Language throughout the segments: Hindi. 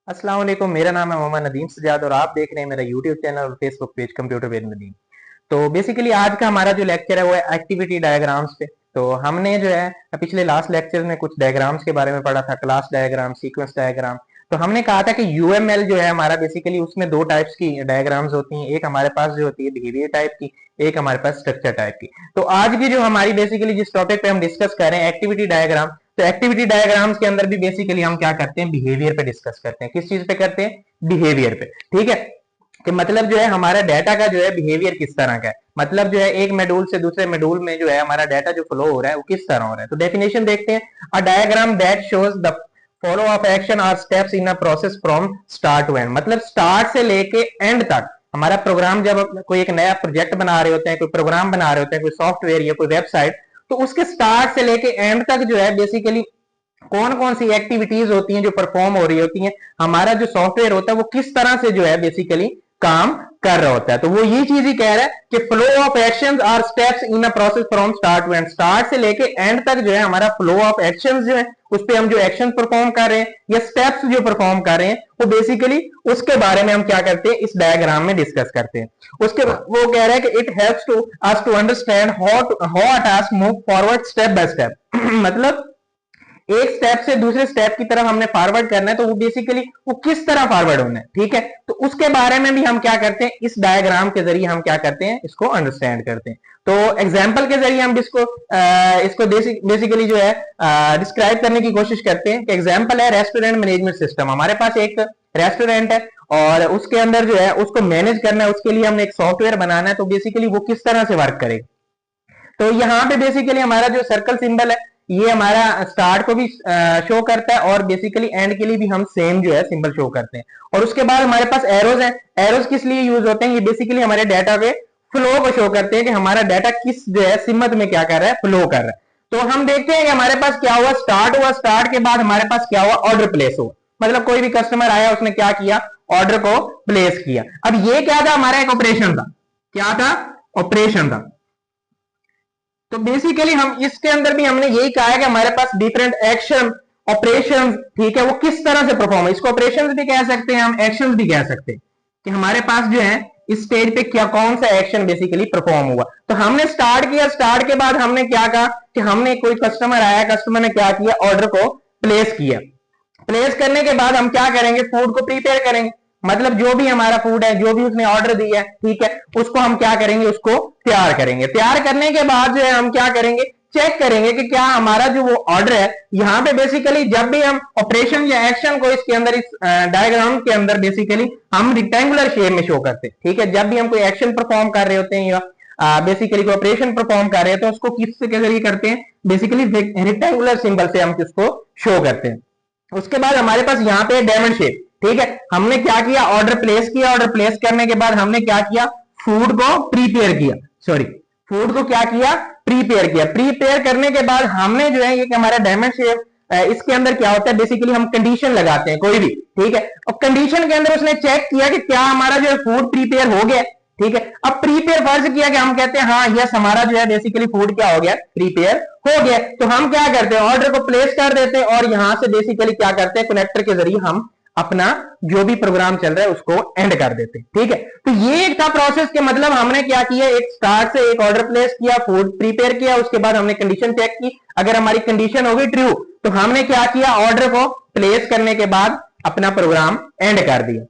अस्सलाम वालेकुम। मेरा नाम है मोहम्मद नदीम सजाद और आप देख रहे हैं मेरा यूट्यूब चैनल और Facebook page computer with Nadeem. तो बेसिकली आज का हमारा जो लेक्चर है वो है एक्टिविटी डायग्राम्स पे। तो हमने जो है पिछले लास्ट लेक्चर में कुछ डायग्राम्स के बारे में पढ़ा था, क्लास डायग्राम, सीक्वेंस डायग्राम। तो हमने कहा था कि यूएमएल जो है हमारा बेसिकली उसमें दो टाइप्स की डायग्राम्स होती हैं, एक हमारे पास जो होती है बिहेवियर टाइप की, एक हमारे पास स्ट्रक्चर टाइप की। तो आज की जो हमारी बेसिकली जिस टॉपिक पे हम डिस्कस कर रहे हैं एक्टिविटी डायग्राम, तो एक्टिविटी डायग्राम्स के अंदर भी बेसिकली हम क्या करते हैं, बिहेवियर पे डिस्कस करते हैं। किस चीज पे करते हैं? बिहेवियर पे। ठीक है, कि मतलब जो है हमारा डाटा का जो है बिहेवियर किस तरह का है, मतलब जो है एक मॉड्यूल से दूसरे मॉड्यूल में जो है हमारा डाटा जो फ्लो हो रहा है वो किस तरह हो रहा है। तो डेफिनेशन देखते हैं, a diagram that shows the follow of action और steps in a process from start to end. मतलब स्टार्ट से लेके एंड तक हमारा प्रोग्राम, जब कोई एक नया प्रोजेक्ट बना रहे होते हैं, कोई प्रोग्राम बना रहे होते हैं, कोई सॉफ्टवेयर या कोई वेबसाइट, तो उसके स्टार्ट से लेके एंड तक जो है बेसिकली कौन कौन सी एक्टिविटीज होती हैं जो परफॉर्म हो रही होती हैं, हमारा जो सॉफ्टवेयर होता है वो किस तरह से जो है बेसिकली काम कर रहा होता है। तो वो ये चीज ही कह रहा है कि फ्लो ऑफ एक्शंस और steps in a process from start to end. Start से लेके एंड तक जो है हमारा फ्लो ऑफ एक्शंस जो है उस पे हम जो एक्शन परफॉर्म कर रहे हैं या स्टेप्स जो परफॉर्म कर रहे हैं वो बेसिकली उसके बारे में हम क्या करते हैं, इस डायग्राम में डिस्कस करते हैं। उसके वो कह रहा है कि it helps to us to understand how a task move forward step by step. मतलब एक स्टेप से दूसरे स्टेप की तरफ हमने फॉरवर्ड करना है, तो वो बेसिकली वो किस तरह फॉरवर्ड होना है। ठीक है, तो उसके बारे में भी हम क्या करते हैं, इस डायग्राम के जरिए हम क्या करते हैं, इसको अंडरस्टैंड करते हैं। तो एग्जाम्पल के जरिए हम इसको बेसिकली जो है डिस्क्राइब करने की कोशिश करते हैं। कि एग्जाम्पल है रेस्टोरेंट मैनेजमेंट सिस्टम। हमारे पास एक रेस्टोरेंट है और उसके अंदर जो है उसको मैनेज करना है, उसके लिए हमने एक सॉफ्टवेयर बनाना है। तो बेसिकली वो किस तरह से वर्क करेगा, तो यहाँ पे बेसिकली हमारा जो सर्कल सिंबल है ये हमारा स्टार्ट को भी शो करता है और बेसिकली एंड के लिए भी हम सेम जो है सिंबल शो करते हैं। और उसके बाद हमारे पास एरोज है। एरोज किस लिए यूज होते हैं? ये बेसिकली हमारे डाटा के फ्लो को शो करते हैं कि हमारा डाटा किस जो है सिमत में क्या कर रहा है, फ्लो कर रहा है। तो हम देखते हैं कि हमारे पास क्या हुआ, स्टार्ट हुआ, स्टार्ट के बाद हमारे पास क्या हुआ, ऑर्डर प्लेस हुआ। मतलब कोई भी कस्टमर आया, उसने क्या किया, ऑर्डर को प्लेस किया। अब ये क्या था, हमारा एक ऑपरेशन था। क्या था? ऑपरेशन था। तो बेसिकली हम इसके अंदर भी हमने यही कहा है कि हमारे पास डिफरेंट एक्शन, ऑपरेशन, ठीक है, वो किस तरह से परफॉर्म है। इसको ऑपरेशन भी कह सकते हैं, हम एक्शन भी कह सकते हैं कि हमारे पास जो है इस स्टेज पे क्या कौन सा एक्शन बेसिकली परफॉर्म हुआ। तो हमने स्टार्ट किया, स्टार्ट के बाद हमने क्या कहा कि हमने कोई कस्टमर आया, कस्टमर ने क्या किया, ऑर्डर को प्लेस किया। प्लेस करने के बाद हम क्या करेंगे, फूड को प्रिपेयर करेंगे। मतलब जो भी हमारा फूड है, जो भी उसने ऑर्डर दिया है, ठीक है, उसको हम क्या करेंगे, उसको तैयार करेंगे। तैयार करने के बाद जो है हम क्या करेंगे, चेक करेंगे कि क्या हमारा जो वो ऑर्डर है, यहाँ पे बेसिकली जब भी हम ऑपरेशन या एक्शन को इसके अंदर, इस डायग्राम के अंदर बेसिकली हम रिक्टेंगुलर शेप में शो करते हैं। ठीक है, जब भी हम कोई एक्शन परफॉर्म कर रहे होते हैं या बेसिकली कोई ऑपरेशन परफॉर्म कर रहे हैं, तो उसको किस के जरिए करते हैं, बेसिकली रेक्टेंगुलर सिंबल से हम किसको शो करते हैं। उसके बाद हमारे पास यहाँ पे डायमंड शेप। ठीक है, हमने क्या किया, ऑर्डर प्लेस किया। ऑर्डर प्लेस करने के बाद हमने क्या किया, फूड को प्रीपेयर किया। सॉरी, फूड को क्या किया, प्रीपेयर किया। प्रीपेयर करने के बाद हमने जो है ये हमारा डायमंड शेप, इसके अंदर क्या होता है, बेसिकली हम कंडीशन लगाते हैं कोई भी। ठीक है, और कंडीशन के अंदर उसने चेक किया कि क्या हमारा जो है फूड प्रीपेयर हो गया। ठीक है, अब प्रीपेयर फर्ज किया कि हम कहते हैं हाँ यस, हमारा जो है बेसिकली फूड क्या हो गया, प्रीपेयर हो गया। तो हम क्या करते हैं, ऑर्डर को प्लेस कर देते हैं और यहां से बेसिकली क्या करते हैं, कनेक्टर के जरिए हम अपना जो भी प्रोग्राम चल रहा है उसको एंड कर देते हैं। ठीक है, तो ये एक था प्रोसेस के, मतलब हमने क्या किया, एक स्टार्ट से एक ऑर्डर प्लेस किया, फूड प्रीपेयर किया, उसके बाद हमने कंडीशन चेक की। अगर हमारी कंडीशन हो गई ट्रू, तो हमने क्या किया, ऑर्डर को प्लेस करने के बाद अपना प्रोग्राम एंड कर दिया।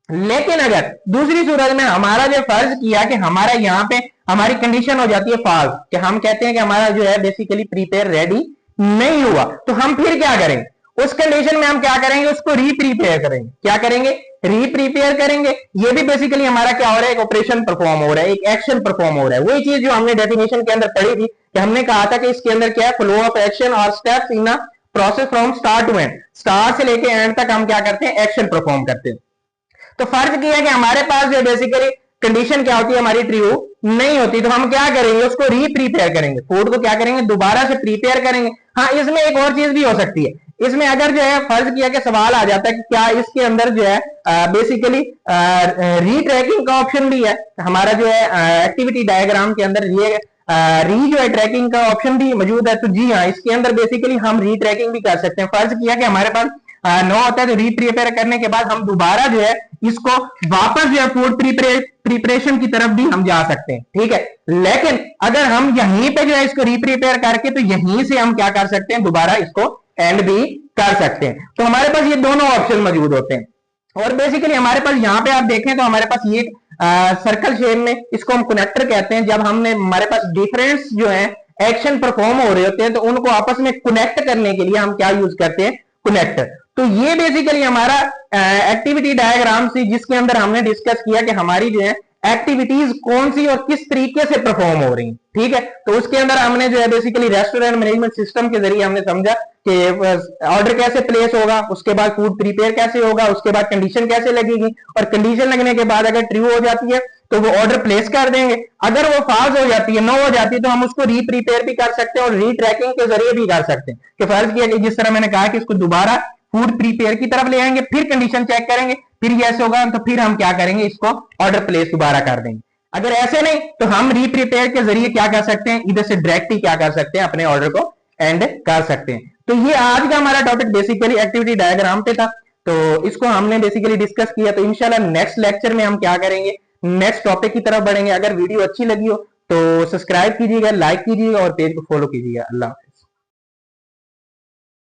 लेकिन अगर दूसरी सूरत में हमारा जो फर्ज किया कि हमारा यहाँ पे हमारी कंडीशन हो जाती है फॉल्स, कि हम कहते हैं कि हमारा जो है बेसिकली प्रीपेयर रेडी नहीं हुआ, तो हम फिर क्या करेंगे, उस कंडीशन में हम क्या करेंगे, उसको रीप्रीपेयर करेंगे। क्या करेंगे, रीप्रीपेयर करेंगे। ये भी बेसिकली हमारा क्या हो रहा है, एक ऑपरेशन परफॉर्म हो रहा है, एक एक्शन परफॉर्म हो रहा है। वही चीज जो हमने डेफिनेशन के अंदर पढ़ी थी कि हमने कहा था कि इसके अंदर क्या है, फ्लो ऑफ एक्शन और steps in a process from start to end. Start से लेके एंड तक हम क्या करते हैं, एक्शन परफॉर्म करते हैं। तो फर्क किया कि हमारे पास जो बेसिकली कंडीशन क्या होती है, हमारी ट्रू नहीं होती, तो हम क्या करेंगे, उसको रीप्रीपेयर करेंगे। फूड को क्या करेंगे, दोबारा से प्रीपेयर करेंगे। हाँ, इसमें एक और चीज भी हो सकती है। इसमें अगर जो है फर्ज किया कि सवाल आ जाता है कि क्या इसके अंदर जो है बेसिकली रीट्रैकिंग का ऑप्शन भी है, हमारा जो है एक्टिविटी डायग्राम के अंदर ये री जो है ट्रैकिंग का ऑप्शन भी मौजूद है। तो जी हाँ, इसके अंदर बेसिकली हम रीट्रैकिंग भी कर सकते हैं। फर्ज किया कि हमारे पास नो होता है तो रीप्रिपेयर करने के बाद हम दोबारा जो है इसको वापस जो है फूड प्रिपरेशन की तरफ भी हम जा सकते हैं, ठीक है। लेकिन अगर हम यहीं पे जो है इसको रीप्रिपेयर करके तो यहीं से हम क्या कर सकते हैं, दोबारा इसको एंड भी कर सकते हैं। तो हमारे पास ये दोनों ऑप्शन मौजूद होते हैं। और बेसिकली हमारे पास यहाँ पे आप देखें तो हमारे पास ये सर्कल शेप में, इसको हम कनेक्टर कहते हैं। जब हमने हमारे पास डिफरेंस जो है एक्शन परफॉर्म हो रहे होते हैं तो उनको आपस में कनेक्ट करने के लिए हम क्या यूज करते हैं, कनेक्टर। तो ये बेसिकली हमारा एक्टिविटी डायग्राम थी जिसके अंदर हमने डिस्कस किया कि हमारी जो है एक्टिविटीज कौन सी और किस तरीके से परफॉर्म हो रही, ठीक है। तो उसके अंदर हमने जो है बेसिकली रेस्टोरेंट मैनेजमेंट सिस्टम के जरिए हमने समझा कि ऑर्डर कैसे प्लेस होगा, उसके बाद फूड प्रिपेयर कैसे होगा, उसके बाद कंडीशन कैसे लगेगी, और कंडीशन लगने के बाद अगर ट्रू हो जाती है तो वो ऑर्डर प्लेस कर देंगे। अगर वो फॉल्स हो जाती है, नो हो जाती है, तो हम उसको रीप्रिपेयर भी कर सकते हैं और रीट्रैकिंग के जरिए भी कर सकते हैं। कि फर्ज किया कि जिस तरह मैंने कहा कि इसको दोबारा फूड प्रिपेयर की तरफ ले आएंगे, फिर कंडीशन चेक करेंगे, फिर यस होगा तो फिर हम क्या करेंगे, इसको ऑर्डर प्लेस दोबारा कर देंगे। अगर ऐसे नहीं तो हम रीप्रिपेयर के जरिए क्या कर सकते हैं, इधर से डायरेक्ट ही क्या कर सकते हैं, अपने ऑर्डर को एंड कर सकते हैं। तो ये आज का हमारा टॉपिक बेसिकली एक्टिविटी डायग्राम पे था। तो इसको हमने बेसिकली डिस्कस किया। तो इंशाल्लाह नेक्स्ट लेक्चर में हम क्या करेंगे, नेक्स्ट टॉपिक की तरफ बढ़ेंगे। अगर वीडियो अच्छी लगी हो तो सब्सक्राइब कीजिएगा, लाइक कीजिएगा और पेज को फॉलो कीजिएगा। अल्लाह।